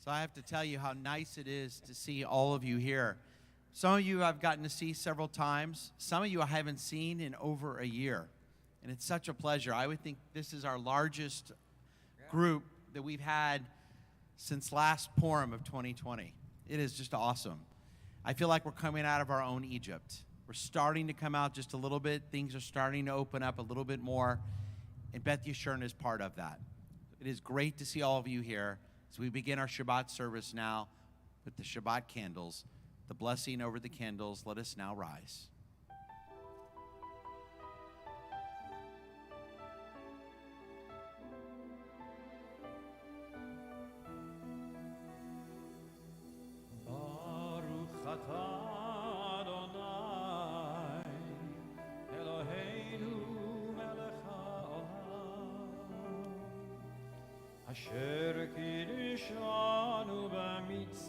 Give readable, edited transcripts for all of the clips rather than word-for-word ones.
So I have to tell you how nice it is to see all of you here. Some of you I've gotten to see several times. Some of you I haven't seen in over a year. And it's such a pleasure. I would think this is our largest group that we've had since last Purim of 2020. It is just awesome. I feel like we're coming out of our own Egypt. We're starting to come out just a little bit. Things are starting to open up a little bit more. And Beth Yeshurun is part of that. It is great to see all of you here as we begin our Shabbat service now with the Shabbat candles. The blessing over the candles. Let us now rise. Baruch atah Adonai, Eloheinu melech haolam, asher kiddushanu b'mitzvotav,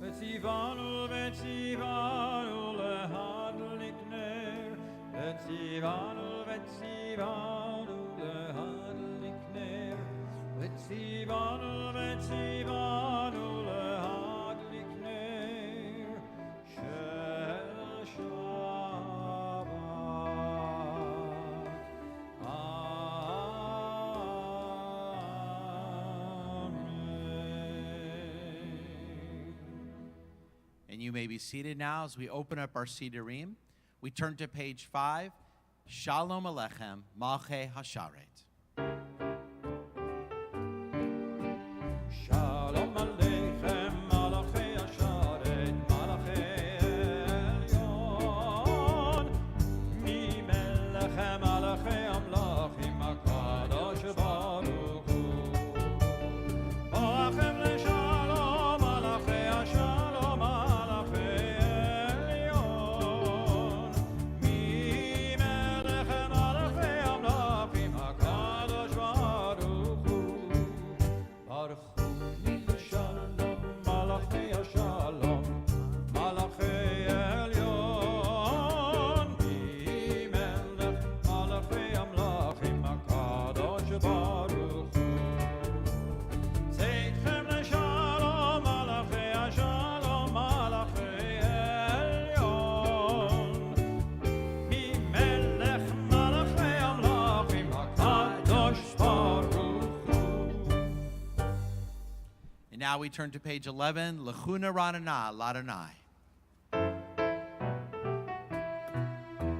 V'tzivanu lehadlik ner, V'tzivanu lehadlik ner, V'tzivanu lehadlik ner, Shel Shabbat. And you may be seated now as we open up our Sidurim. We turn to page 5, Shalom Alechem, Malchei Hasharet. Shalom Aleichem, Malachei Hasharet, Malachei Elyon, Mi Melechem, Malachei Amlachim, HaKadosh Baruch Hu. Malachem leShalom, Malachei Hashalom, Malachei Elyon, Mi Melechem, Malachei Amlachim, HaKadosh Baruch Hu. Baruch Shalom, Malachei Shalom, Malachei Elyon, Melech Malachei Amlachim, HaKadosh Baruch Hu. Zeitchem leShalom, Malachei Shalom, Malachei Elyon, Melech Malachei Amlachim, HaKadosh Baruch Hu. And now we turn to page 11, Lechuna Ranana, Ladonai.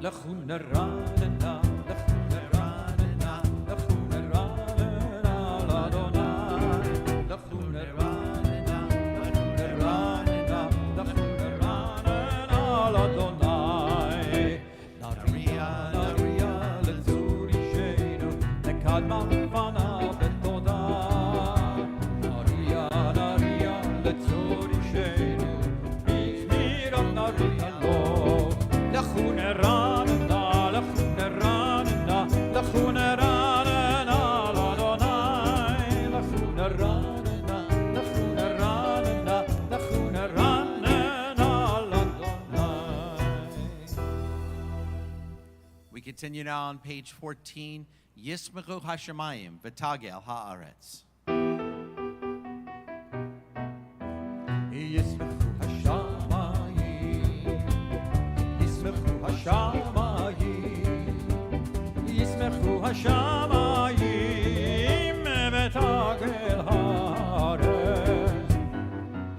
Lechuna Ranana, Lechuna Ranana, Lechuna Ranana, Ladonai. Lechuna Ranana, Lechuna Ranana, Lechuna Ranana, Ladonai. Naria, Naria, Lezuri Sheinu, Lekadma Fana Betoda. Naria, Naria, Lezuri Sheinu, Mikmira Naria Lo. Lechuna Ranana, Lechuna Ranana, Lechuna Ranana, Ladonai. Lechuna Ranana, Lechuna Ranana, Lechuna Ranana, continue now on page 14. Yismechu hashamayim v'tagel haaretz. ישמחו השמיים, ישמחו השמיים, ישמחו השמיים ותגל הארץ.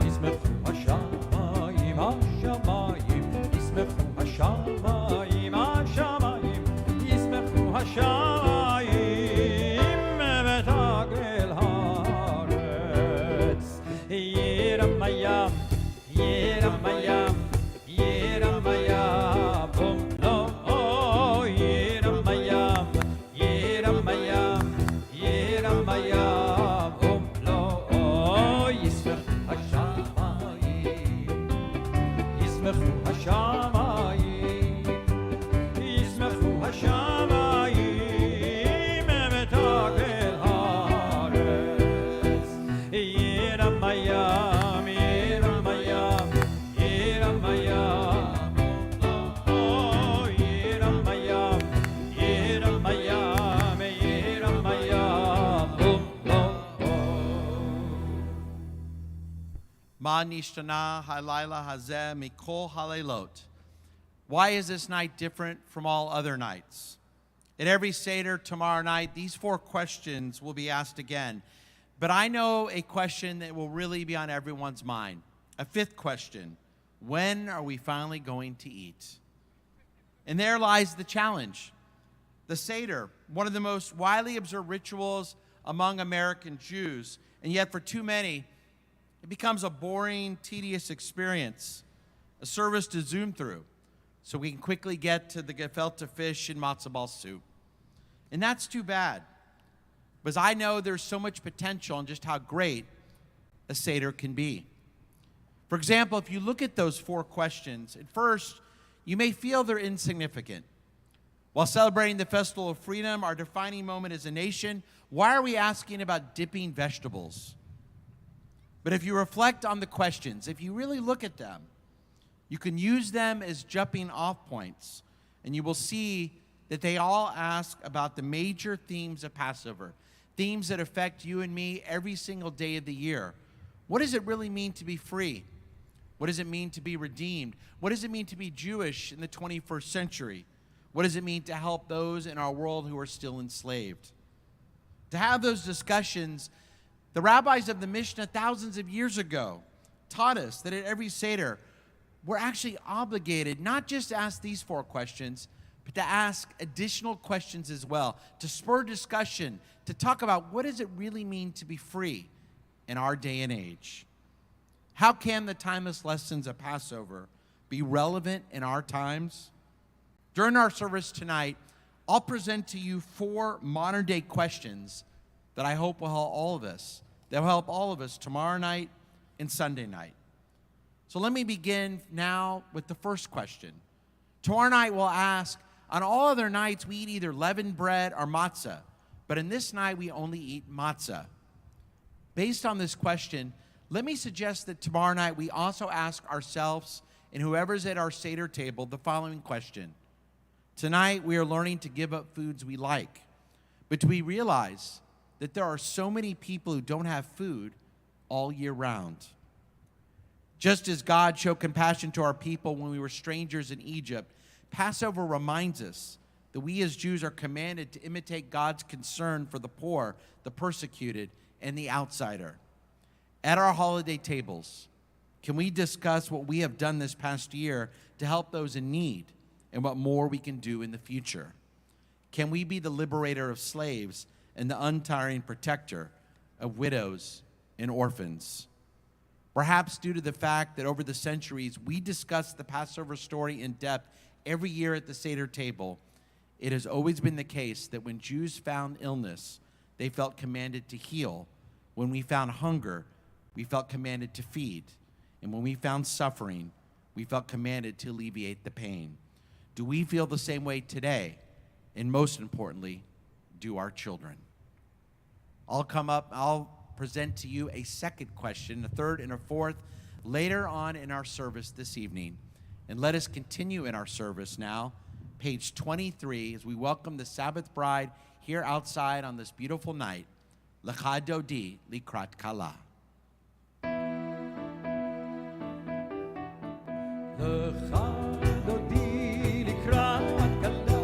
ישמחו השמיים, השמיים, ישמחו השמיים, השמיים, ישמחו השמיים ותגל הארץ. Yeramayam, Yeramayam, Yeramayam, no, oh, Yeramayam, Yeramayam, Yeramayam, no, oh, Yismechu Hashamayim, Yismechu Hashamayim, Yismechu Hashamayim, Metagel Haaretz, Yeramayam, Yeramayam, Yeramayam, oh, Yeramayam, Yeramayam, Yeramayam, oh. Ma nishtana halayla hazeh mikol halelot. Why is this night different from all other nights? At every Seder tomorrow night, these 4 questions will be asked again. But I know a question that will really be on everyone's mind. A 5th question: when are we finally going to eat? And there lies the challenge. The Seder, one of the most widely observed rituals among American Jews, and yet for too many, it becomes a boring, tedious experience, a service to zoom through, so we can quickly get to the gefilte fish and matzo ball soup. And that's too bad, because I know there's so much potential in just how great a Seder can be. For example, if you look at those 4 questions, at first, you may feel they're insignificant. While celebrating the Festival of Freedom, our defining moment as a nation, why are we asking about dipping vegetables? But if you reflect on the questions, if you really look at them, you can use them as jumping off points, and you will see that they all ask about the major themes of Passover, themes that affect you and me every single day of the year. What does it really mean to be free? What does it mean to be redeemed? What does it mean to be Jewish in the 21st century? What does it mean to help those in our world who are still enslaved? To have those discussions, the rabbis of the Mishnah thousands of years ago taught us that at every Seder, we're actually obligated not just to ask these 4 questions, but to ask additional questions as well, to spur discussion, to talk about what does it really mean to be free in our day and age. How can the timeless lessons of Passover be relevant in our times? During our service tonight, I'll present to you 4 modern-day questions that I hope will help all of us, that will help all of us tomorrow night and Sunday night. So let me begin now with the first question. Tomorrow night we'll ask, on all other nights we eat either leavened bread or matzah, but in this night we only eat matzah. Based on this question, let me suggest that tomorrow night we also ask ourselves and whoever's at our Seder table the following question. Tonight we are learning to give up foods we like, but do we realize that there are so many people who don't have food all year round? Just as God showed compassion to our people when we were strangers in Egypt, Passover reminds us that we as Jews are commanded to imitate God's concern for the poor, the persecuted, and the outsider. At our holiday tables, can we discuss what we have done this past year to help those in need and what more we can do in the future? Can we be the liberator of slaves and the untiring protector of widows and orphans? Perhaps due to the fact that over the centuries we discuss the Passover story in depth every year at the Seder table, it has always been the case that when Jews found illness, they felt commanded to heal. When we found hunger, we felt commanded to feed. And when we found suffering, we felt commanded to alleviate the pain. Do we feel the same way today? And most importantly, do our children? I'll come up, I'll present to you a second question, a third and a fourth, later on in our service this evening. And let us continue in our service now page 23, as we welcome the Sabbath bride here outside on this beautiful night. Lecha Dodi Likrat Kala. Lecha Dodi Likrat Kala,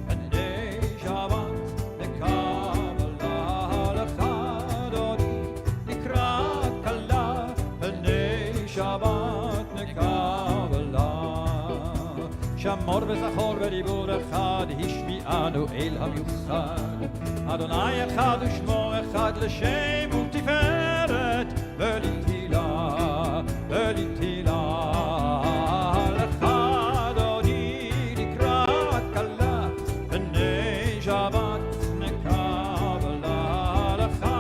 B'nei Shabbat Nekabala. Lecha Dodi Likrat Kala, B'nei Shabbat Nekabala. Shamor v'zachor v'dibur echad, hishmi'anu el hamiuchad. Adonai echad u'shmo echad, l'shem u'tiferet, v'litila, v'litila. Lecha Dodi Likrat Kala, B'nei Shabbat Nekabala. Lecha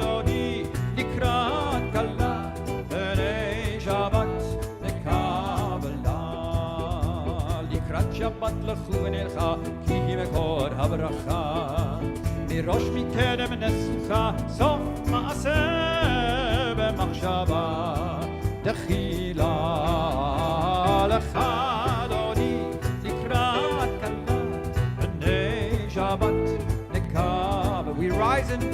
Dodi Likrat Kala, B'nei Shabbat Nekabala. Likrat Shabbat lechu v'nelcha, ki hi mekor habracha. מראש מקדם נסוכה, סוף מעשה במחשבה. תחילה לך אדוני לקראת כלה, בני שבת נקב. We rise and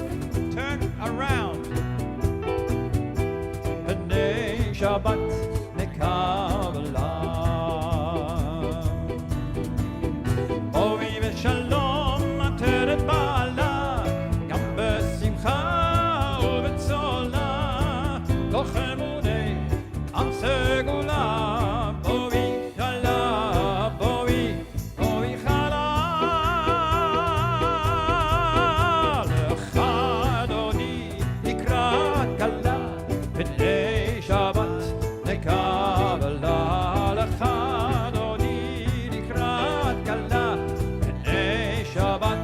turn around. בני שבת נקב לה. בואי בשלום עטרת בעלה, גם בשמחה ובצולה, תוך אמוני עם סגולה. בואי חלה, בואי חלה. לך אדוני לקראת כלה, בני שבת נקבלה. לך אדוני לקראת כלה, בני שבת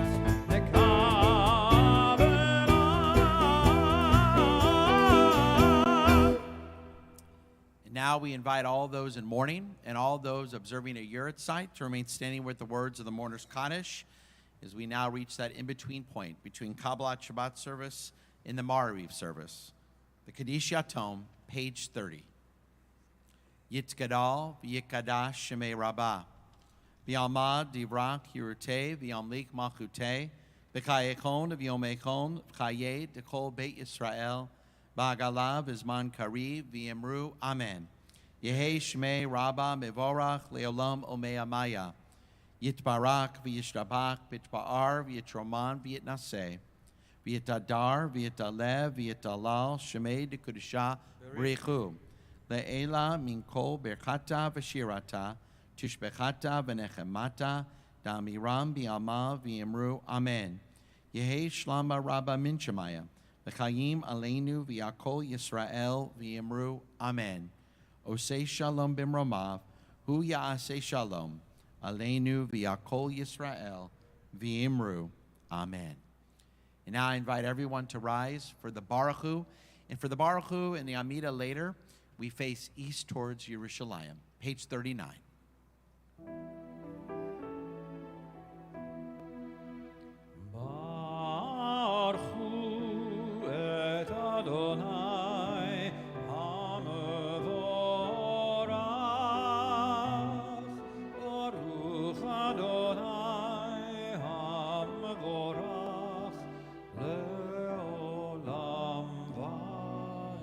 And now we invite all those in mourning and all those observing a Yurtzeit to remain standing with the words of the mourner's Kaddish as we now reach that in-between point between Kabbalat Shabbat service and the Ma'ariv service. The Kaddish Yatom, page 30. Yitkadal v'yikadash shemei rabbah, v'yalmad divrak yiruteh v'yamlik malchuteh, v'chayekon v'yomekon v'chayeh dekol beit Yisrael, v'agalav v'zman kariv v'yemru amen. Yehei shmei rabbah mevorach leolam omei amaya. Yitbarak v'yishtabach v'yitba'ar v'yitroman v'yitnaseh. V'yitadar v'yitalev v'yitalal shemei dekudusha b'richu. Le'ela min kol berchata v'shirata tishbechata v'nechemata da'amiram v'yama v'yemru amen. Yehei shlama rabba min shemaya v'chayim aleinu v'yakol Yisrael v'yemru amen. Osei shalom b'mromav hu ya'aseh shalom aleinu v'yakol Yisrael v'yemru amen. And now I invite everyone to rise for the Baruch Hu. And for the Baruch Hu and the Amida later, we face east towards Yerushalayim. Page 39. Baruch hu et Adonai hamevorach. Baruch Adonai hamevorach leolam va'ed.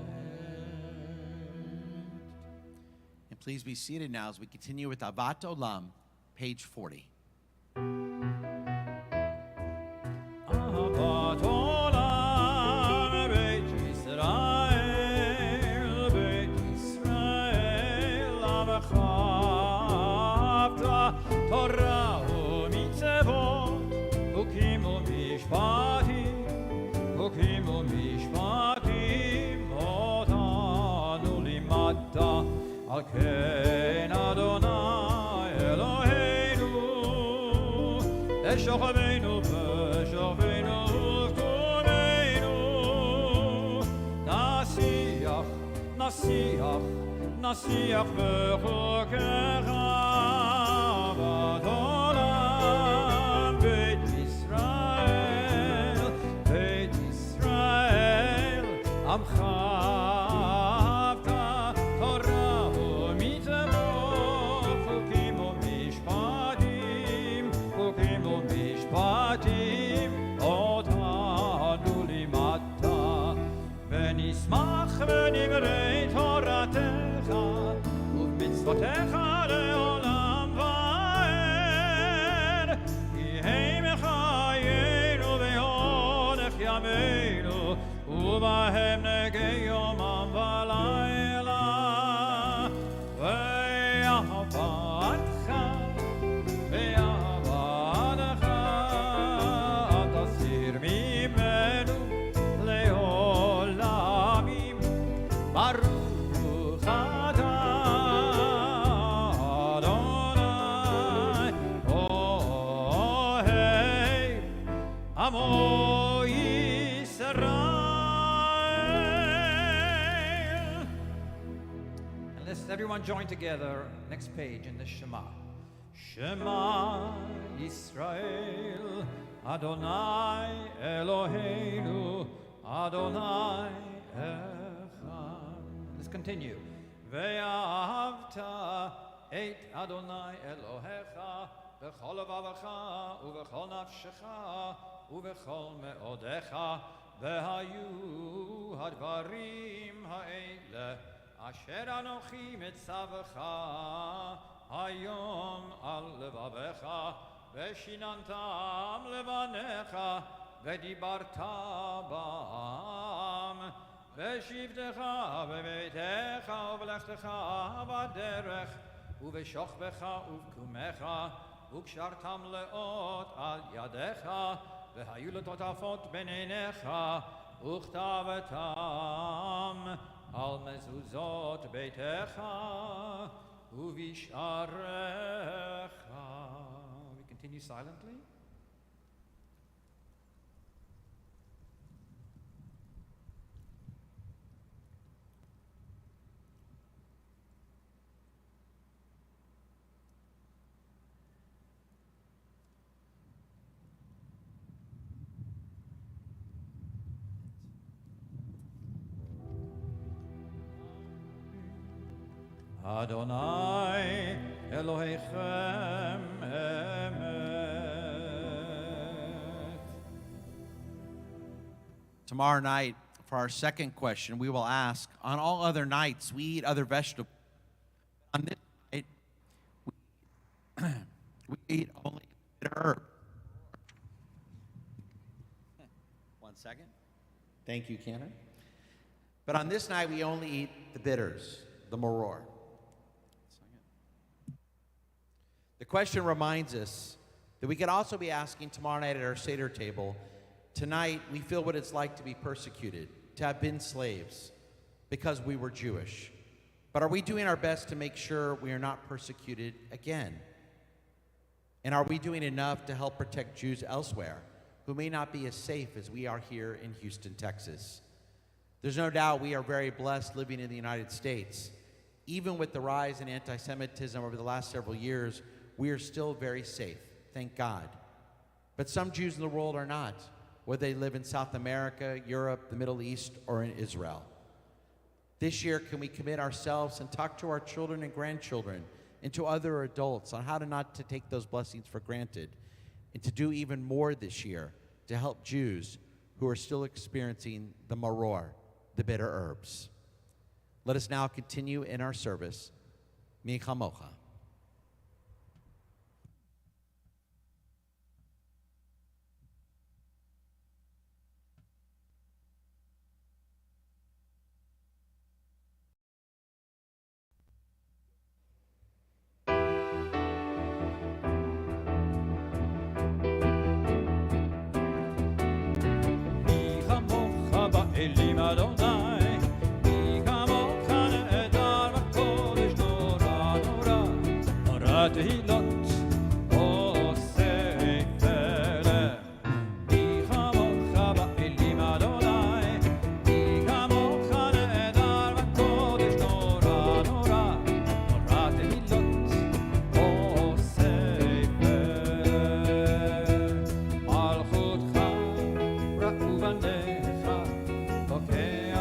And please be seated now as we continue with Avat Olam, page 40. אהבת עולם בית ישראל, בית ישראל, עמך אהבת תורה ומצוות, חוקים ומשפטים, חוקים ומשפטים, אותנו לימדת, על כן אדוני אלוהינו, לשוכבנו בשוכבנו ובכתובנו, נשיח בחוקיך, אהבת עולם בית ישראל, עמך אהבת תורה ומצוות, חוקים ומשפטים, ונשמח בדברי תורתך ובמצוותיך לעולם ועד. יהי מחיינו ויהלך ימינו ובהם נגי יומם ולילה. ויעבדך ויעבדך אל תסיר ממנו לעולמים. ברוך אתה אדוני אוהב עמו ישראל. And let's everyone join together. Next page in the Shema. Shema Yisrael Adonai Eloheinu Adonai Echad. Let's continue. Ve'ahavta et Adonai Elohecha b'chol levavecha u'b'chol nafshecha u'b'chol me'odecha ve'hayu hadvarim ha'ele asher anochi mitzavecha hayom al levavecha ve'shinantam levanecha ve'dibarta ba'am ve'shivtecha ve'beitecha u'v'lechtecha b'derech u'v'shochbecha u'v'kumecha u'kshartam le'ot al yadecha ve'hayu letotafot b'neinecha u'chtavetam al mezuzot beitecha u'visharecha. We continue silently. Adonai Elohechem Emet. Tomorrow night, for our second question, we will ask, on all other nights, we eat other vegetables. On this night, we eat only herb. One second. Thank you, Cannon. But on this night, we only eat the bitters, the maror. The question reminds us that we could also be asking tomorrow night at our Seder table, tonight we feel what it's like to be persecuted, to have been slaves because we were Jewish. But are we doing our best to make sure we are not persecuted again? And are we doing enough to help protect Jews elsewhere who may not be as safe as we are here in Houston, Texas? There's no doubt we are very blessed living in the United States. Even with the rise in anti-Semitism over the last several years, we are still very safe, thank God. But some Jews in the world are not, whether they live in South America, Europe, the Middle East, or in Israel. This year, can we commit ourselves and talk to our children and grandchildren and to other adults on how to not to take those blessings for granted and to do even more this year to help Jews who are still experiencing the maror, the bitter herbs. Let us now continue in our service. Mi chamocha. Elim Adonai, mi kamocha ne'edar v'kodesh nora nora, nora tehilot osei pelech. Mi kamocha ba'elim Adonai, mi kamocha ne'edar v'kodesh nora nora, nora tehilot osei pelech. Malchutcha ra'u v'necha. Okay,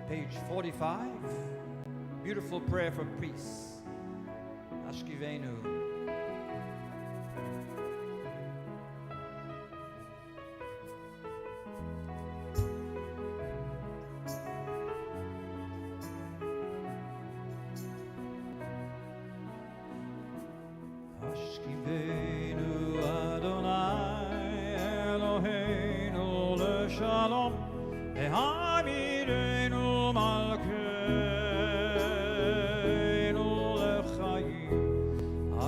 Page 45, beautiful prayer for peace. Ashkivenu. Ashkivenu Adonai Eloheinu leShalom Ehamirenu Malkeinu leChayim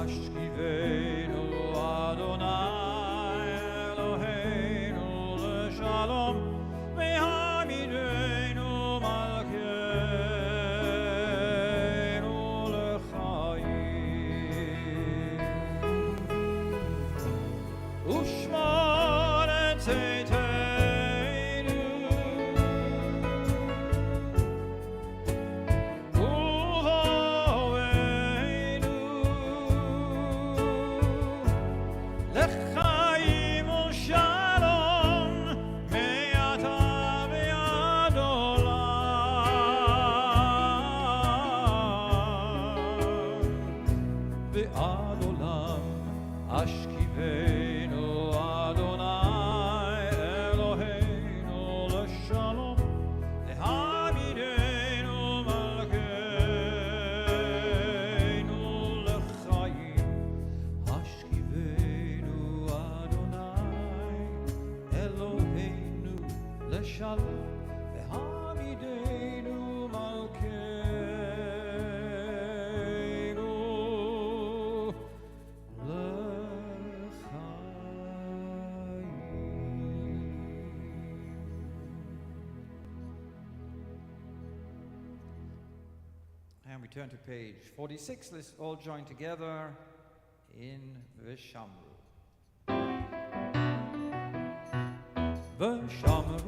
Ashkivenu Adonai Eloheinu leShalom Ehamirenu Malkeinu leChayim Ushmor et Zeiteinu Uvoenu L'chaim u'shalom me'ata ve'ad olam ve'ad olam Ashkivenu Adonai Eloheinu leShalom Ehamirenu Malkeinu leChayim Ashkivenu Adonai Eloheinu leShalom Ehamirenu Malkeinu And we turn to page 46. Let's all join together in V'shamru. V'shamru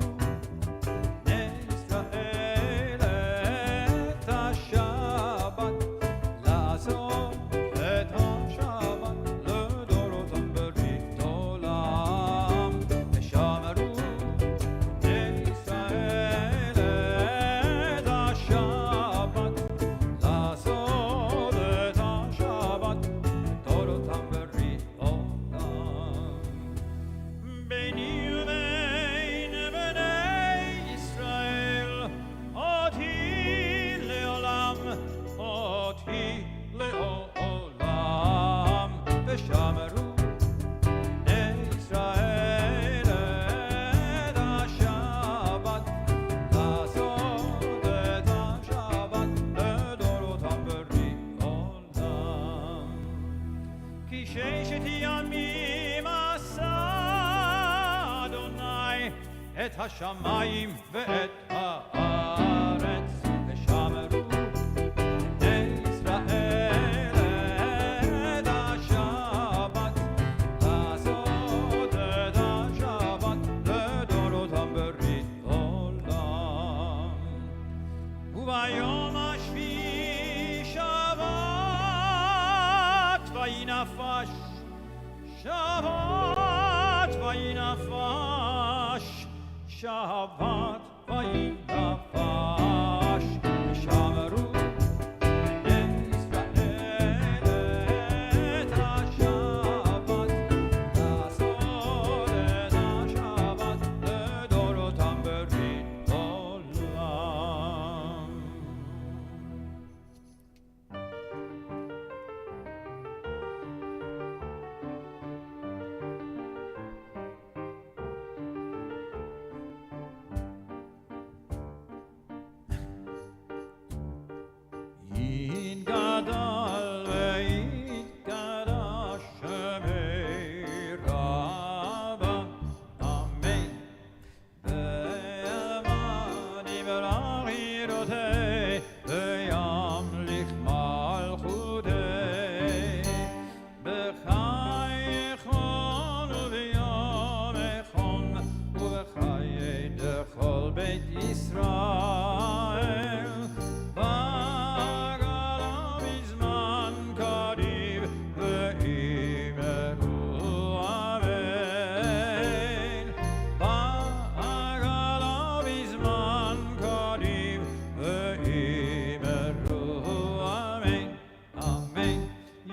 Israel et HaShabbat La'azot et HaShabbat L'dorotam berit olam V'shamru Israel et HaShabbat La'azot et HaShabbat L'dorotam berit olam Beini u'bein bnei Yisrael Oti le'olam V'shamru Israel et HaShabbat La'azot et HaShabbat L'dorotam berit olam Ki sheishet yamim asa Adonai et hashamayim ve'et haaretz V'shamru Israel et HaShabbat La'azot et HaShabbat L'dorotam berit olam U'bayom hashvi'i Shabbat vayinafash Shabbat vayinafash Shabbat vayinafash V'shamru Israel et HaShabbat La'azot et HaShabbat L'dorotam berit olam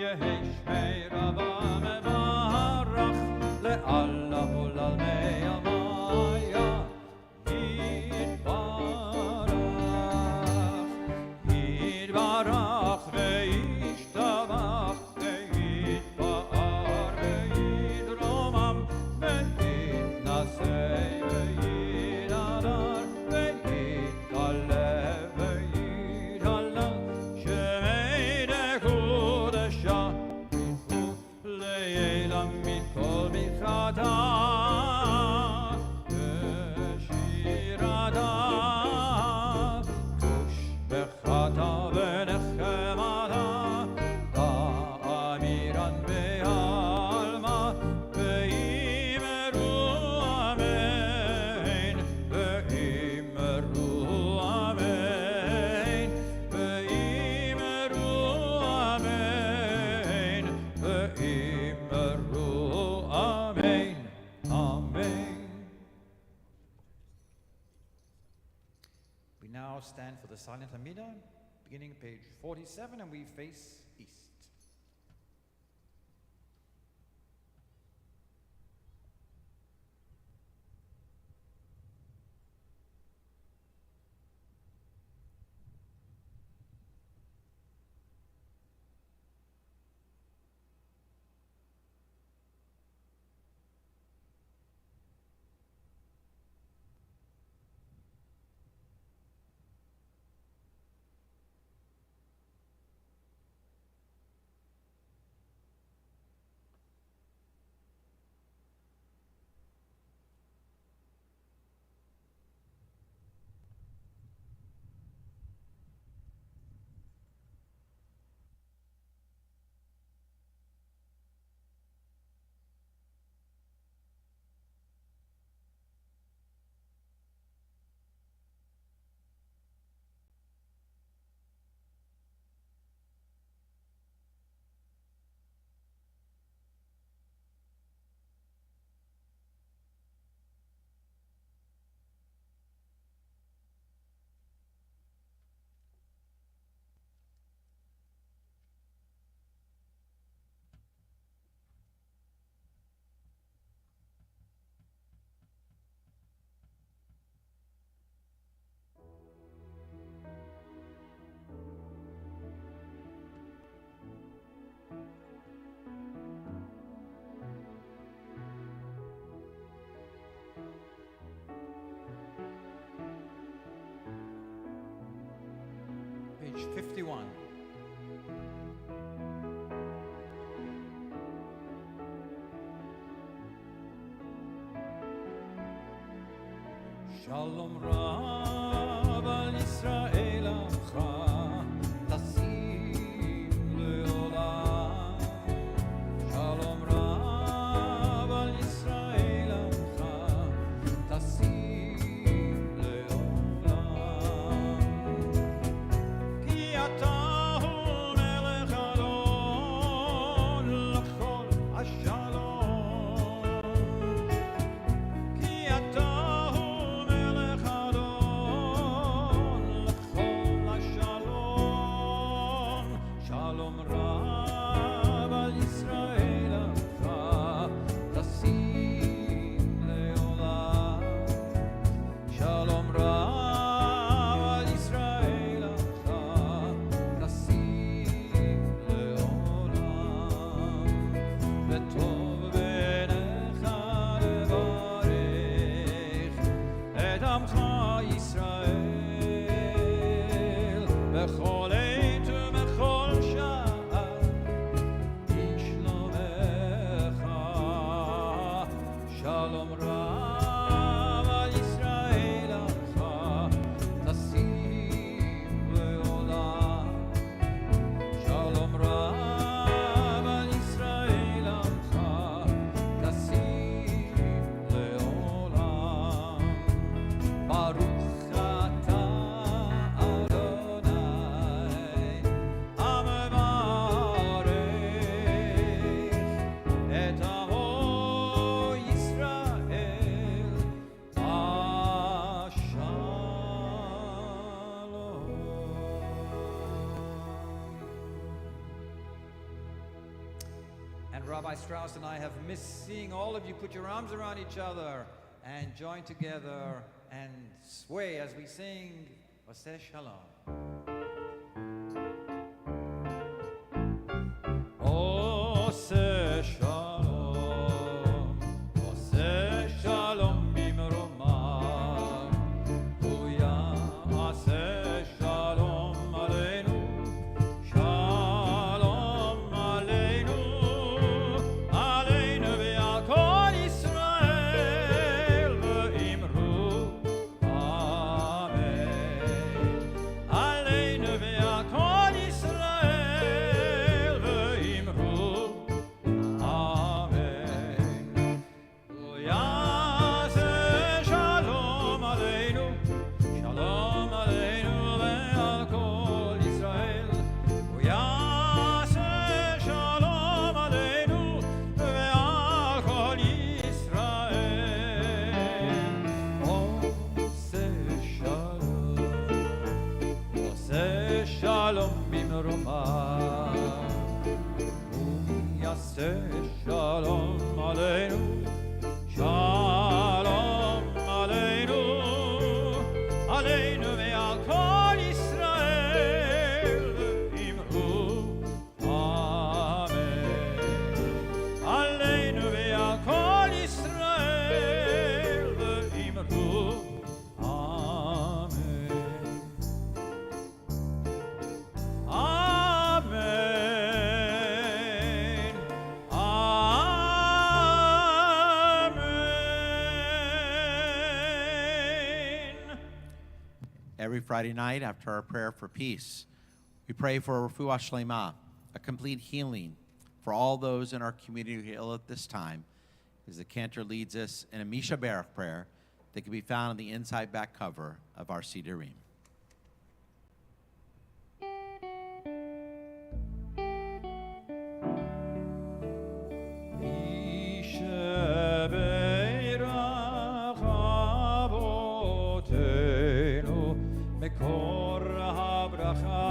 יהי שמי רבה מברך לעלה ולעלמי המיה יתברך וישתבח ויתפאר ויתרומם ויתנשא ויתהדר ויתעלה ויתהלל שמי דקודשה לעילם מכל ברכתה ושירתה ושבחתה ונחמתה תאמירן בעלמא ואמרו אמן ואמרו אמן ואמרו אמן ואמרו אמן אמן. We now stand for the silent Amida, beginning page 47, and we face east. Page 51. Shalom Rab al Yisrael Amcha Tasim Leolam. Shalom Rab al Yisrael Amcha Tasim Leolam. Ki ata hu melech adon l'chol hashalom. Ki ata hu melech adon And Rabbi Strauss and I have missed seeing all of you put your arms around each other and join together and sway as we sing Oseh Shalom. Oseh Shalom, Oseh Shalom bimromah, Hu ya'aseh Shalom aleinu, Shalom aleinu, aleinu ve'al kol Yisrael ve'imru Amen. Aleinu ve'al kol Yisrael ve'imru Amen. Hu ya'aseh Shalom aleinu, Shalom aleinu ve'al kol Yisrael. Hu ya'aseh Shalom aleinu ve'al kol Yisrael. Oseh Shalom bimromah, Hu ya'aseh Shalom aleinu, Shalom aleinu, aleinu ve'al kol Yisrael ve'imru Amen. Aleinu ve'al kol Yisrael ve'imru Amen. Amen. Amen. Every Friday night after our prayer for peace, we pray for refuah shlema, a complete healing for all those in our community who are ill at this time, as the cantor leads us in a Misha Baruch prayer that can be found on the inside back cover of our Sidurim. Yisheberach avotenu, mekor habracha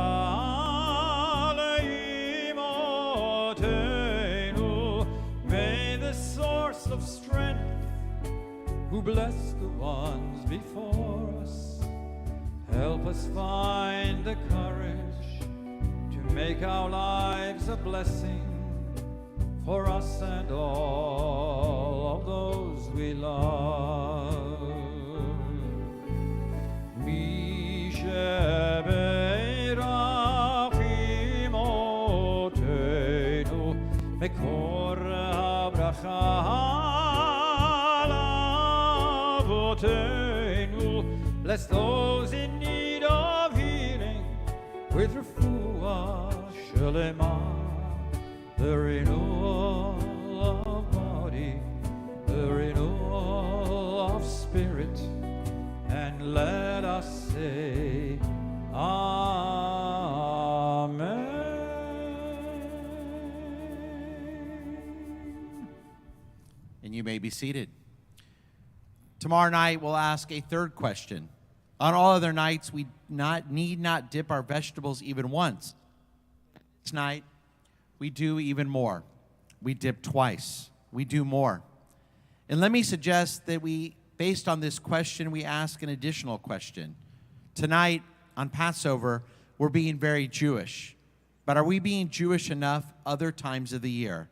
leimotenu. May the source of strength, who blessed the ones before us, help us find the courage to make our lives a blessing for us and all of those we love. Misheberach imotenu, mekor habracha lavotenu. Bless those in need of healing with refuah shlema, the renewal of body, the renewal of spirit, and let us say Amen. And you may be seated. Tomorrow night, we'll ask a third question. On all other nights, we need not dip our vegetables even once. This night, we do even more. We dip twice. We do more. And let me suggest that based on this question, we ask an additional question. Tonight, on Passover, we're being very Jewish. But are we being Jewish enough other times of the year?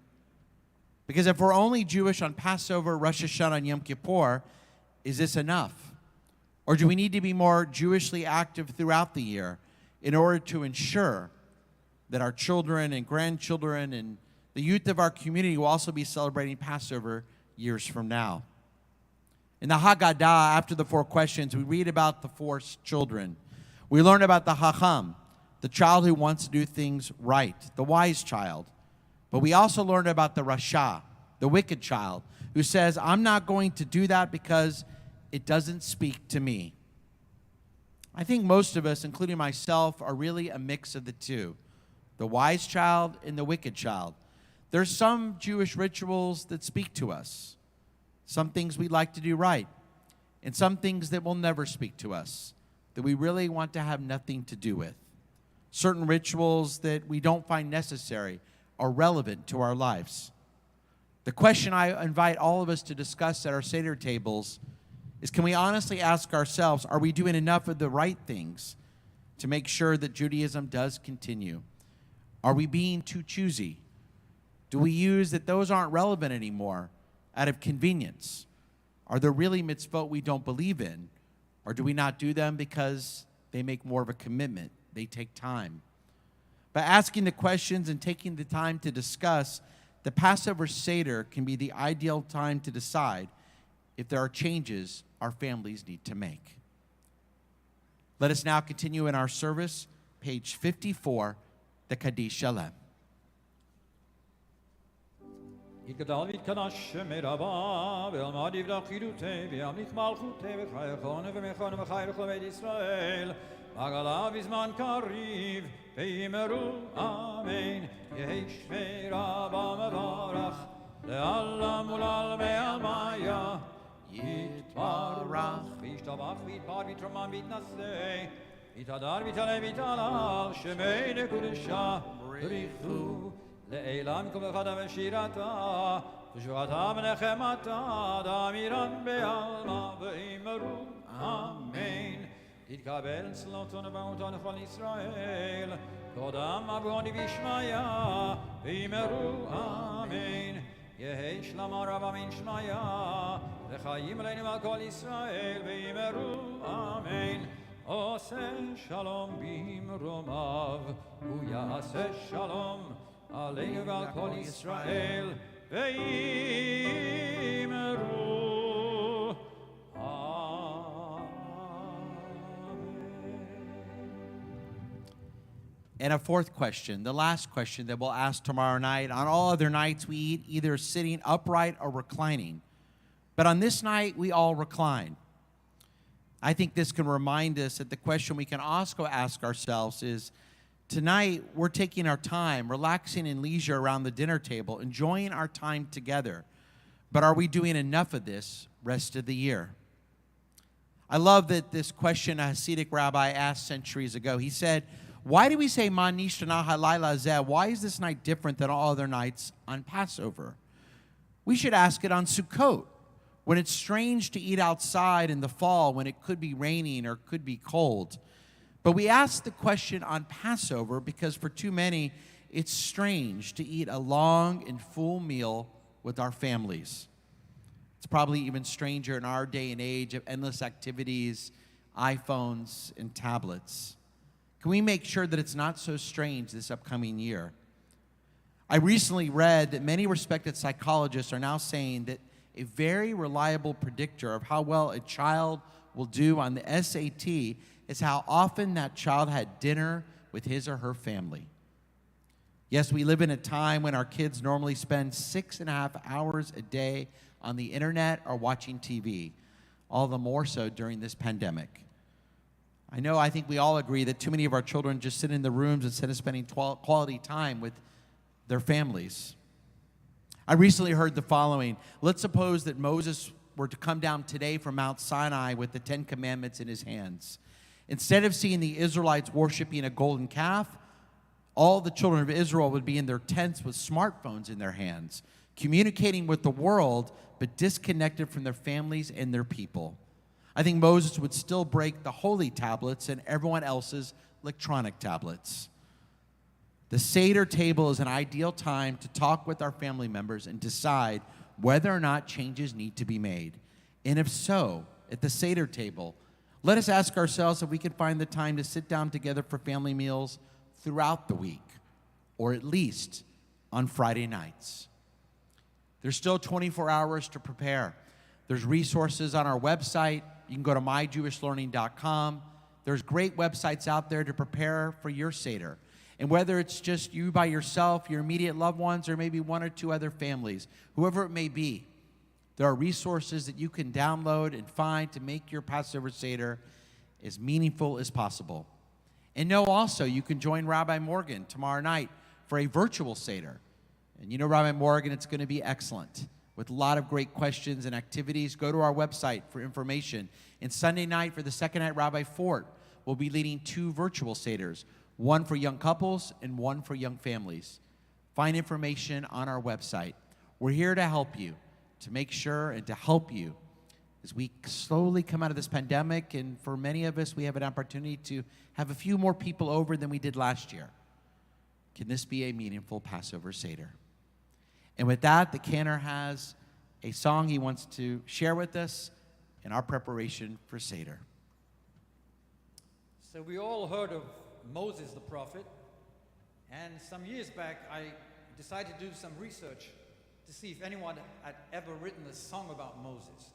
Because if we're only Jewish on Passover, Rosh Hashanah, and Yom Kippur, is this enough? Or do we need to be more Jewishly active throughout the year in order to ensure that our children and grandchildren and the youth of our community will also be celebrating Passover years from now? In the Haggadah, after the four questions, we read about the four children. We learn about the Chacham, the child who wants to do things right, the wise child. But we also learn about the Rasha, the wicked child, who says, I'm not going to do that because it doesn't speak to me. I think most of us, including myself, are really a mix of the two, the wise child and the wicked child. There's some Jewish rituals that speak to us, some things we like to do right, and some things that will never speak to us, that we really want to have nothing to do with. Certain rituals that we don't find necessary or relevant to our lives. The question I invite all of us to discuss at our Seder tables is, can we honestly ask ourselves, are we doing enough of the right things to make sure that Judaism does continue? Are we being too choosy? Do we use that those aren't relevant anymore out of convenience? Are there really mitzvot we don't believe in? Or do we not do them because they make more of a commitment? They take time. By asking the questions and taking the time to discuss, the Passover Seder can be the ideal time to decide if there are changes our families need to make. Let us now continue in our service, page 54, the Kaddish Shalem. יתגדל ויתקדש שמי רבה, ואלמד יבדח חידותי, וימליך מלכותי, וחייכון ומכון וחי לכל בית ישראל, בגלה בזמן קריב, ויאמרו אמן. יהי שמי רבה מברך, לעלם ולעלמי עלמיה, יתברך, וישתבח ויתפאר ויתרומם ויתנשא, יתהדר ויתעלה ויתהלל, שמי לקודשה בריחו. לעילם כל אחד ושירתה, תשועתה ונחמתה, דמירן בעלמא, ואמרו אמן. תתקבל צלותון ובאותון לכל ישראל, קודם אבוני בשמיה, ואמרו אמן. יהי שלמה רבה מן שמיה, וחיים עלינו על כל ישראל, ואמרו אמן. עושה שלום במרומיו, הוא יעשה שלום עלינו ועל כל ישראל, ואמרו אמן. And a fourth question, the last question that we'll ask tomorrow night. On all other nights, we eat either sitting upright or reclining. But on this night, we all recline. I think this can remind us that the question we can also ask ourselves is, tonight, we're taking our time, relaxing in leisure around the dinner table, enjoying our time together. But are we doing enough of this rest of the year? I love that this question a Hasidic rabbi asked centuries ago. He said, why do we say Ma nishtana halayla zeh? Why is this night different than all other nights on Passover? We should ask it on Sukkot, when it's strange to eat outside in the fall, when it could be raining or could be cold. But we ask the question on Passover because for too many, it's strange to eat a long and full meal with our families. It's probably even stranger in our day and age of endless activities, iPhones, and tablets. Can we make sure that it's not so strange this upcoming year? I recently read that many respected psychologists are now saying that a very reliable predictor of how well a child will do on the SAT is how often that child had dinner with his or her family. Yes, we live in a time when our kids normally spend 6.5 hours a day on the internet or watching TV, all the more so during this pandemic. I think we all agree that too many of our children just sit in the rooms instead of spending quality time with their families. I recently heard the following. Let's suppose that Moses were to come down today from Mount Sinai with the 10 Commandments in his hands. Instead of seeing the Israelites worshiping a golden calf, all the children of Israel would be in their tents with smartphones in their hands, communicating with the world, but disconnected from their families and their people. I think Moses would still break the holy tablets and everyone else's electronic tablets. The Seder table is an ideal time to talk with our family members and decide whether or not changes need to be made. And if so, at the Seder table, let us ask ourselves if we can find the time to sit down together for family meals throughout the week, or at least on Friday nights. There's still 24 hours to prepare. There's resources on our website. You can go to myjewishlearning.com. There's great websites out there to prepare for your Seder. And whether it's just you by yourself, your immediate loved ones, or maybe one or two other families, whoever it may be, there are resources that you can download and find to make your Passover Seder as meaningful as possible. And know also you can join Rabbi Morgan tomorrow night for a virtual Seder. And you know Rabbi Morgan, it's going to be excellent with a lot of great questions and activities. Go to our website for information. And Sunday night for the second night, Rabbi Fort will be leading 2 virtual Seders, one for young couples and one for young families. Find information on our website. We're here to help you, to make sure and to help you as we slowly come out of this pandemic. And for many of us, we have an opportunity to have a few more people over than we did last year. Can this be a meaningful Passover Seder? And with that, the cantor has a song he wants to share with us in our preparation for Seder. So we all heard of Moses the prophet, and some years back I decided to do some research to see if anyone had ever written a song about Moses.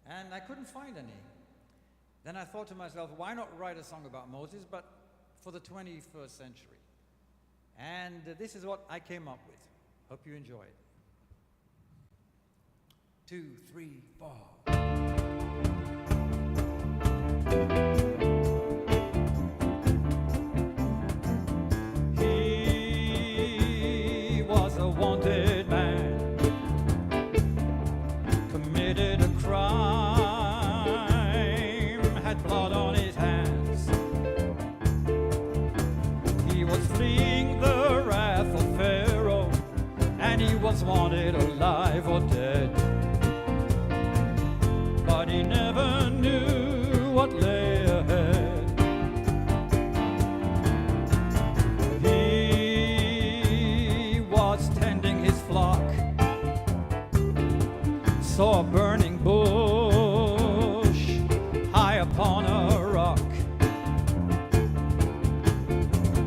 And I couldn't find any. Then I thought to myself, why not write a song about Moses, but for the 21st century? And this is what I came up with. Hope you enjoy it. 2, 3, 4. He was a wanted man, committed a crime, had blood on his hands. He was fleeing the wrath of Pharaoh, and he was wanted alive or dead. But he never knew what lay ahead. He was tending his flock, saw a burning bush high upon a rock.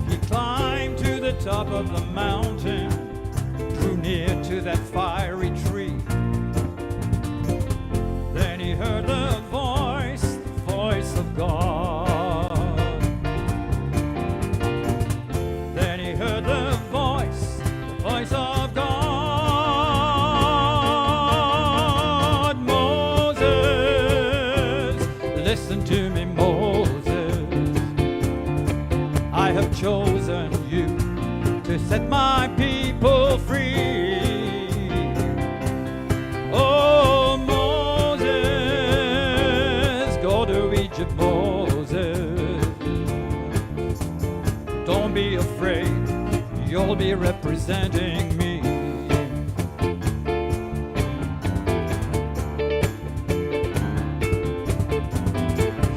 He climbed to the top of the mountain, drew near to that fiery tree. Then he heard the voice of God. Then he heard the voice of God. Moses, listen to me, Moses. I have chosen you to set my people free. Oh, Moses, go to Egypt, Moses. Don't be afraid, you'll be representing me.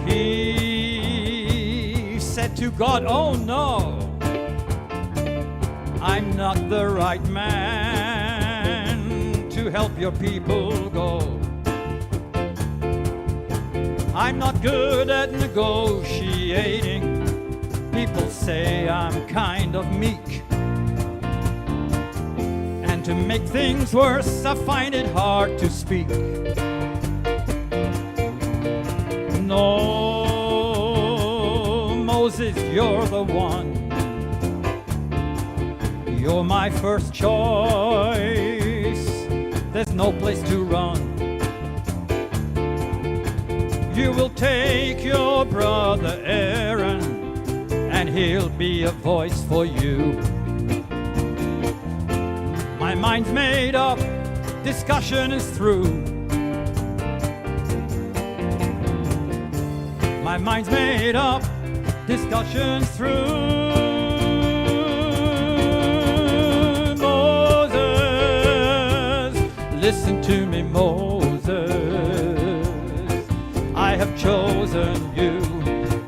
He said to God, oh no, I'm not the right man to help your people go. I'm not good at negotiating. People say I'm kind of meek. And to make things worse, I find it hard to speak. No, Moses, you're the one. You're my first choice. There's no place to run. You will take your brother Aaron, and he'll be a voice for you. My mind's made up, discussion is through. My mind's made up, discussion's through. Listen to me, Moses. I have chosen you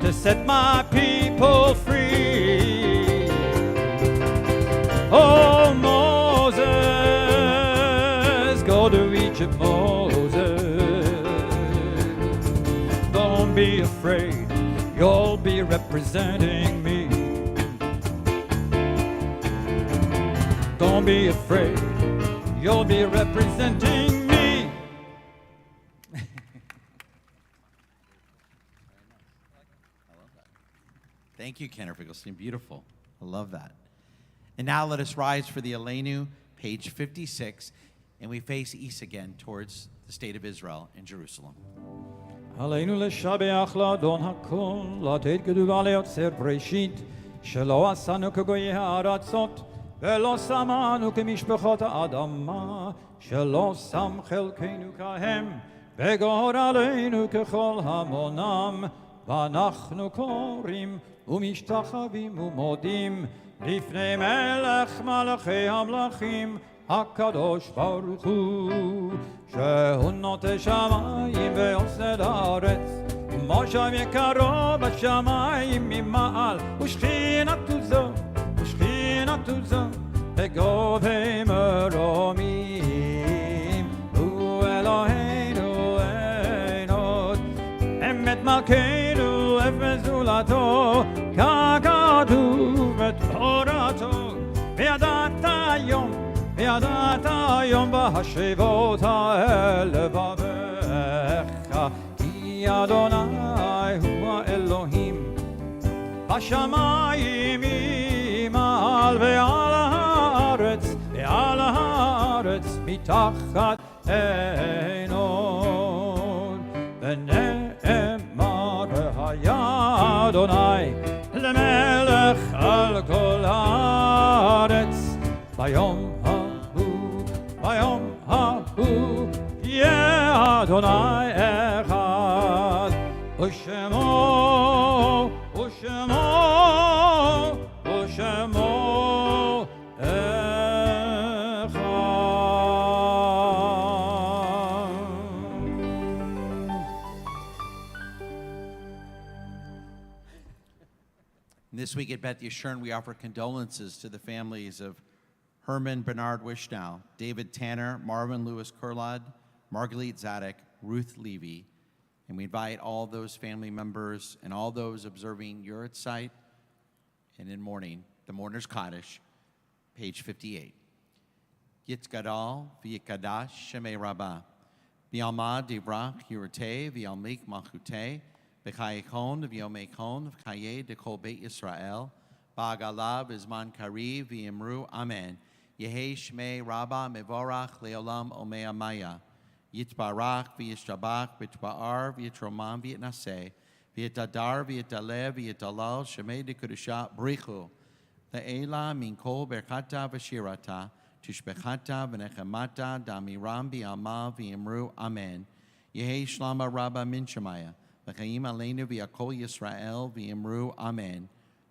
to set my people free. Oh, Moses, go to Egypt, Moses. Don't be afraid, you'll be representing me. Don't be afraid, you'll be representing me. Thank you, Kenner Finkelstein. Beautiful. I love that. And now let us rise for the Aleinu, page 56, and we face east again towards the state of Israel in Jerusalem. עלינו לשבח לאדון הכל, לתת גדולה ליוצר בראשית, שלא עשנו כגויי הארצות, ולא שמנו כמשפחות האדמה, שלא שם חלקנו כהם, וגורלנו ככל המונם, ואנחנו קוראים ומשתחווים ומודים לפני מלך מלכי המלכים, הקדוש ברוך הוא, שהוא נוטה שמיים ועושה את הארץ, ומושב יקרו בשמיים ממעל, ושכינתו זו בגובה מרומים. הוא אלוהינו אין עוד, אמת מלכנו אפס זולתו, ככתוב בתורתו. וידעת היום בהשבות האל לבביך, כי אדוני הוא האלוהים בשמיים ממעל, ועל הארץ מתחת אין עוד. ונאמר היה אדוני למלך על כל הארץ, ביום ההוא יהיה אדוני אחד, ושמו אחד. This week at Beth Yeshurun, we offer condolences to the families of Herman Bernard Wishnow, David Tanner, Marvin Lewis Kurlad, Marguerite Zadek, Ruth Levy, and we invite all those family members and all those observing Yurtzeit and in mourning, the Mourner's Kaddish, page 58. Yitzgadal v'yikadash shemei rabbah, v'yalmad divrach yurtei v'yalmik malchutei, v'chayekon v'yomekon v'chayeh dekol beit Yisrael, ba'agalav v'zman kariv v'yimru amen. Yehei shmei rabbah mevorach leolam omei amaya. Yitbarach v'yishtabach v'yitba'ar v'yitromam v'yitnaseh v'yitadar v'yitaleh v'yitalal shemei dekudusha brichu le'ela min kol berkata v'shirata tishbechata v'nechemata damiram v'yalma v'yimru amen. Yehei shlama rabbah min shemaya v'chayim aleinu v'yakol Yisrael v'yimru amen.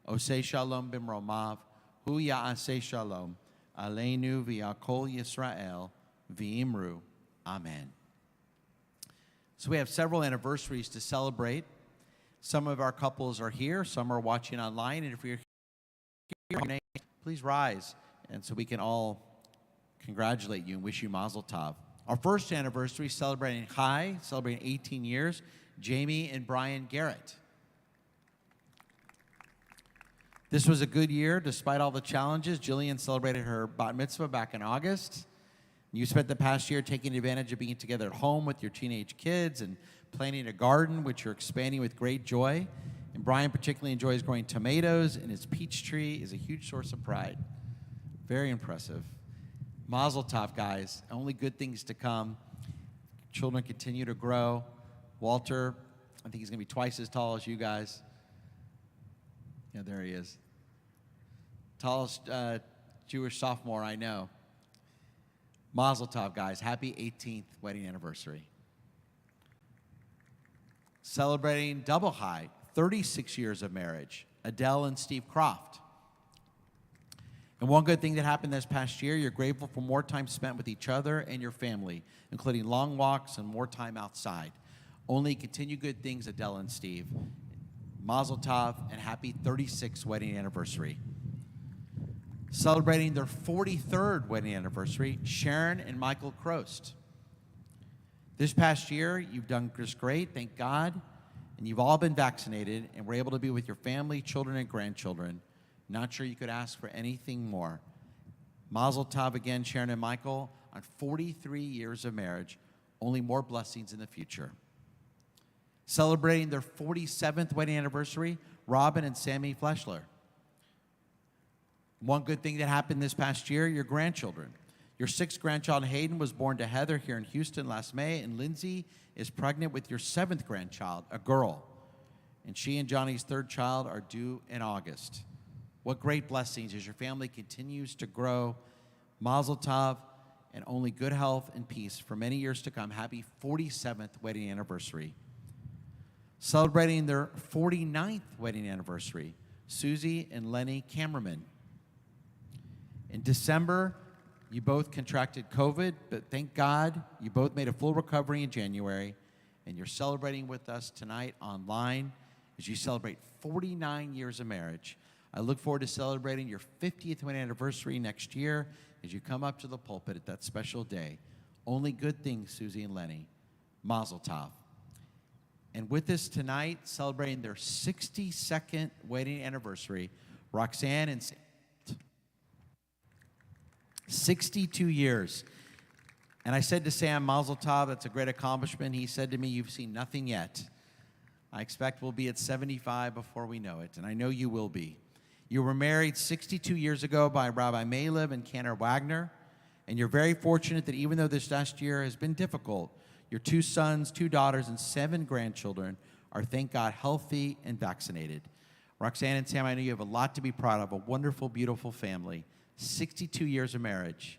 Osei shalom b'mromav hu ya'aseh shalom aleinu v'yakol Yisrael v'yimru amen. So we have several anniversaries to celebrate. Some of our couples are here, some are watching online, and if you're here, please rise, and so we can all congratulate you and wish you Mazel Tov. Our first anniversary, celebrating 18 years, Jamie and Brian Garrett. This was a good year, despite all the challenges. Jillian celebrated her bat mitzvah back in August. You spent the past year taking advantage of being together at home with your teenage kids and planting a garden, which you're expanding with great joy. And Brian particularly enjoys growing tomatoes, and his peach tree is a huge source of pride. Very impressive. Mazel tov, guys. Only good things to come. Children continue to grow. Walter, I think he's going to be twice as tall as you guys. Yeah, there he is. Tallest Jewish sophomore I know. Mazel tov, guys. Happy 18th wedding anniversary. Celebrating double high, 36 years of marriage, Adele and Steve Croft. And one good thing that happened this past year, you're grateful for more time spent with each other and your family, including long walks and more time outside. Only continue good things, Adele and Steve. Mazel tov and happy 36th wedding anniversary. Celebrating their 43rd wedding anniversary, Sharon and Michael Krost. This past year, you've done just great, thank God, and you've all been vaccinated and were able to be with your family, children, and grandchildren. Not sure you could ask for anything more. Mazel tov again, Sharon and Michael, on 43 years of marriage. Only more blessings in the future. Celebrating their 47th wedding anniversary, Robin and Sammy Fleshler. One good thing that happened this past year, your grandchildren. Your 6th grandchild, Hayden, was born to Heather here in Houston last May, and Lindsay is pregnant with your 7th grandchild, a girl. And she and Johnny's 3rd child are due in August. What great blessings as your family continues to grow. Mazel tov, and only good health and peace for many years to come. Happy 47th wedding anniversary. Celebrating their 49th wedding anniversary, Susie and Lenny Cameraman. In December, You both contracted COVID, but thank God you both made a full recovery in January, and you're celebrating with us tonight online as you celebrate 49 years of marriage. I look forward to celebrating your 50th wedding anniversary next year as you come up to the pulpit at that special day. Only good things, Susie and Lenny. Mazel tov. And with us tonight, celebrating their 62nd wedding anniversary, Roxanne and Sam. 62 years. And I said to Sam, Mazel tov, that's a great accomplishment. He said to me, you've seen nothing yet. I expect we'll be at 75 before we know it, and I know you will be. You were married 62 years ago by Rabbi Malev and Cantor Wagner, and you're very fortunate that even though this last year has been difficult, your 2 sons, 2 daughters, and 7 grandchildren are, thank God, healthy and vaccinated. Roxanne and Sam, I know you have a lot to be proud of, a wonderful, beautiful family, 62 years of marriage,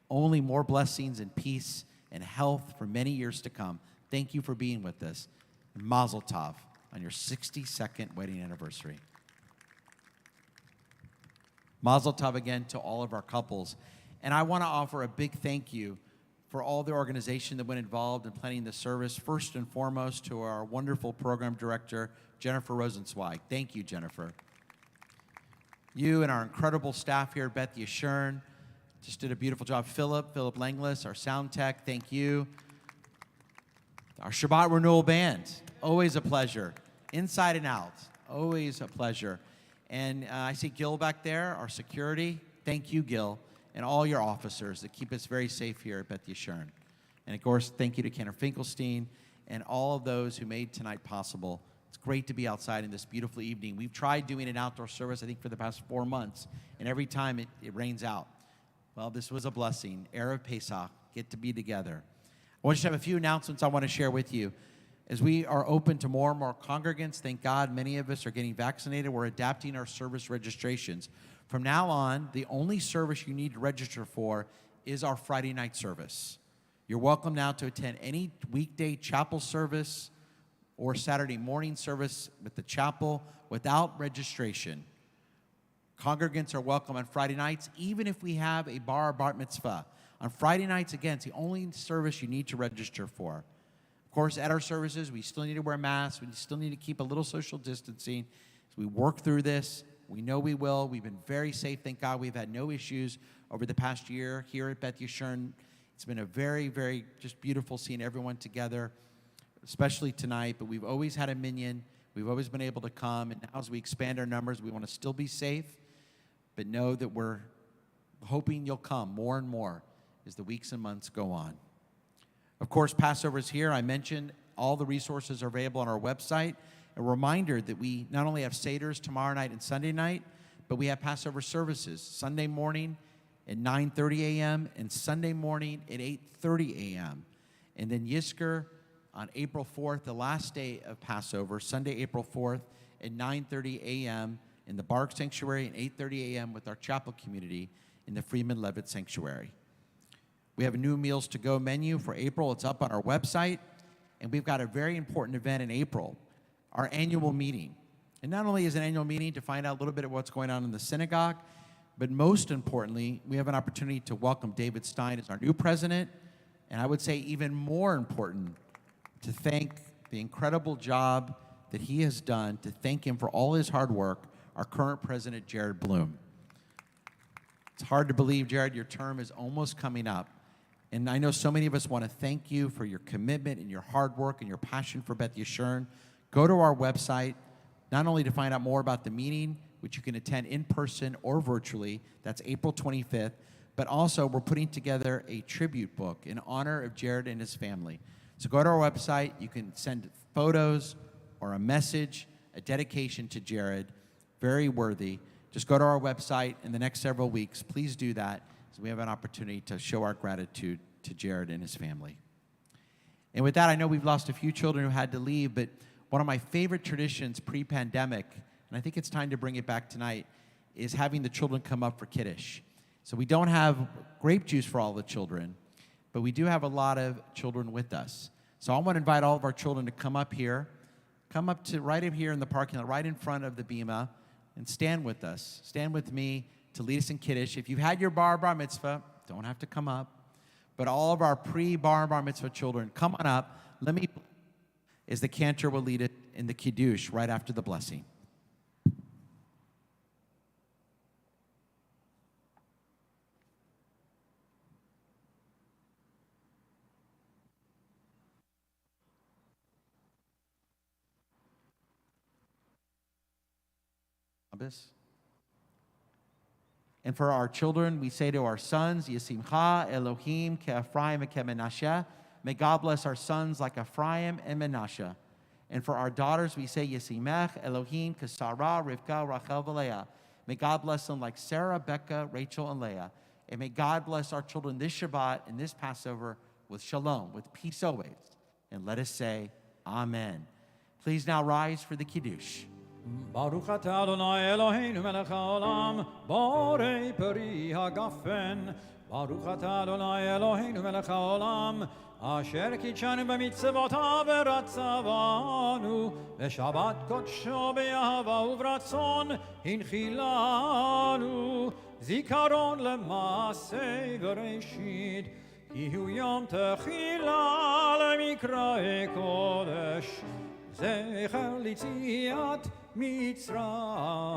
only more blessings and peace and health for many years to come. Thank you for being with us. Mazel tov on your 62nd wedding anniversary. Mazel tov again to all of our couples. And I want to offer a big thank you for all the organization that went involved in planning the service. First and foremost to our wonderful program director, Jennifer Rosenzweig. Thank you, Jennifer. You and our incredible staff here at Beth Yeshurun just did a beautiful job. Philip Langlis, our sound tech, thank you. Our Shabbat Renewal band, always a pleasure. Inside and out, always a pleasure. And I see Gil back there, our security. Thank you, Gil, and all your officers that keep us very safe here at Beth Yeshurun. And of course, thank you to Cantor Finkelstein and all of those who made tonight possible. It's great to be outside in this beautiful evening. We've tried doing an outdoor service, I think, for the past 4 months, and every time it rains out. Well, this was a blessing. Erev Pesach, get to be together. I want to have a few announcements I want to share with you. As we are open to more and more congregants, thank God many of us are getting vaccinated. We're adapting our service registrations. From now on, the only service you need to register for is our Friday night service. You're welcome now to attend any weekday chapel service or Saturday morning service with the chapel without registration. Congregants are welcome on Friday nights, even if we have a bar or bat mitzvah. On Friday nights, again, it's the only service you need to register for. Of course, at our services, we still need to wear masks. We still need to keep a little social distancing. As we work through this, we know we will. We've been very safe, thank God. We've had no issues over the past year here at Beth Yeshurun. It's been a very, very just beautiful seeing everyone together, especially tonight. But we've always had a minyan. We've always been able to come. And now as we expand our numbers, we want to still be safe, but know that we're hoping you'll come more and more as the weeks and months go on. Of course, Passover is here. I mentioned all the resources are available on our website. A reminder that we not only have Seders tomorrow night and Sunday night, but we have Passover services Sunday morning at 9:30 a.m. and Sunday morning at 8:30 a.m. And then Yizkor on April 4th, the last day of Passover, Sunday, April 4th at 9:30 a.m. in the Barg Sanctuary and 8:30 a.m. with our chapel community in the Freeman Levitt Sanctuary. We have a new Meals to Go menu for April. It's up on our website. And we've got a very important event in April, our annual meeting. And not only is it an annual meeting to find out a little bit of what's going on in the synagogue, but most importantly, we have an opportunity to welcome David Stein as our new president. And I would say even more important, to thank the incredible job that he has done, to thank him for all his hard work, our current president, Jared Bloom. It's hard to believe, Jared, your term is almost coming up. And I know so many of us want to thank you for your commitment and your hard work and your passion for Beth Yeshurun. Go to our website, not only to find out more about the meeting, which you can attend in person or virtually, that's April 25th, but also we're putting together a tribute book in honor of Jared and his family. So go to our website, you can send photos or a message, a dedication to Jared, very worthy. Just go to our website in the next several weeks. Please do that, so we have an opportunity to show our gratitude to Jared and his family. And with that, I know we've lost a few children who had to leave, but one of my favorite traditions pre-pandemic, and I think it's time to bring it back tonight, is having the children come up for Kiddush. So we don't have grape juice for all the children, but we do have a lot of children with us. So I want to invite all of our children to come up here, come up to right up here in the parking lot, right in front of the bima, and stand with us. Stand with me to lead us in Kiddush. If you've had your bar mitzvah, don't have to come up, but all of our pre-bar and bar mitzvah children, come on up. Let me, as the cantor will lead it in the Kiddush right after the blessing. And for our children, we say to our sons, Yesimcha Elohim ke'Ephraim ke'Menashe. May God bless our sons like Ephraim and Menashe. And for our daughters, we say, Yesimech Elohim ke'Sarah, Rivka, Rachel, Leah. May God bless them like Sarah, Becca, Rachel, and Leah. And may God bless our children this Shabbat and this Passover with shalom, with peace always. And let us say, Amen. Please now rise for the Kiddush. Baruch atah Adonai Eloheinu melech haolam, borei peri hagafen. Baruch atah Adonai Eloheinu melech haolam, asher kitshanu b'mitzvotav v'ratzavanu, v'shabbat kodsho b'yahava uvratzon hinchilanu, zikaron l'masei v'reishit, ki hu yom techila l'mikra'e kodesh, zecher litziat Mitzrayim,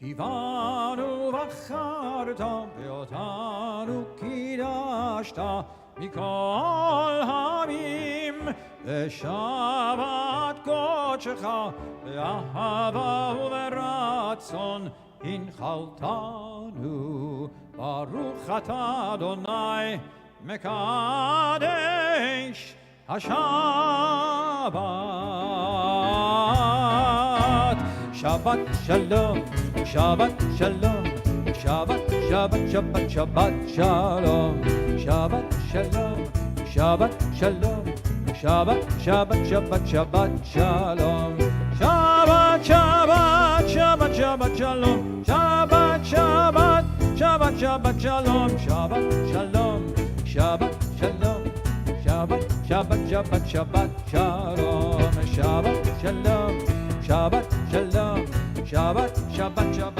kivanu v'charta ve'otanu kidashta mikol hamim, v'shabat kodshecha ve'ahava u'v'ratzon hinchaltanu. Baruch atah Adonai mekadesh HaShabbat. Shabbat Shalom, Shabbat Shalom, Shabbat, Shabbat, Shabbat, Shabbat Shalom, Shabbat Shalom, Shabbat Shalom, Shabbat, Shabbat, Shabbat, Shabbat Shalom, Shabbat, Shabbat, Shabbat, Shabbat Shalom, Shabbat, Shabbat, Shabbat, Shabbat Shalom, Shabbat Shalom, Shabbat Shalom, Shabbat, Shabbat, Shabbat, Shabbat Shalom, Shabbat Shalom, Shabbat Shalom, Shabbat, Shabbat, Shabbat.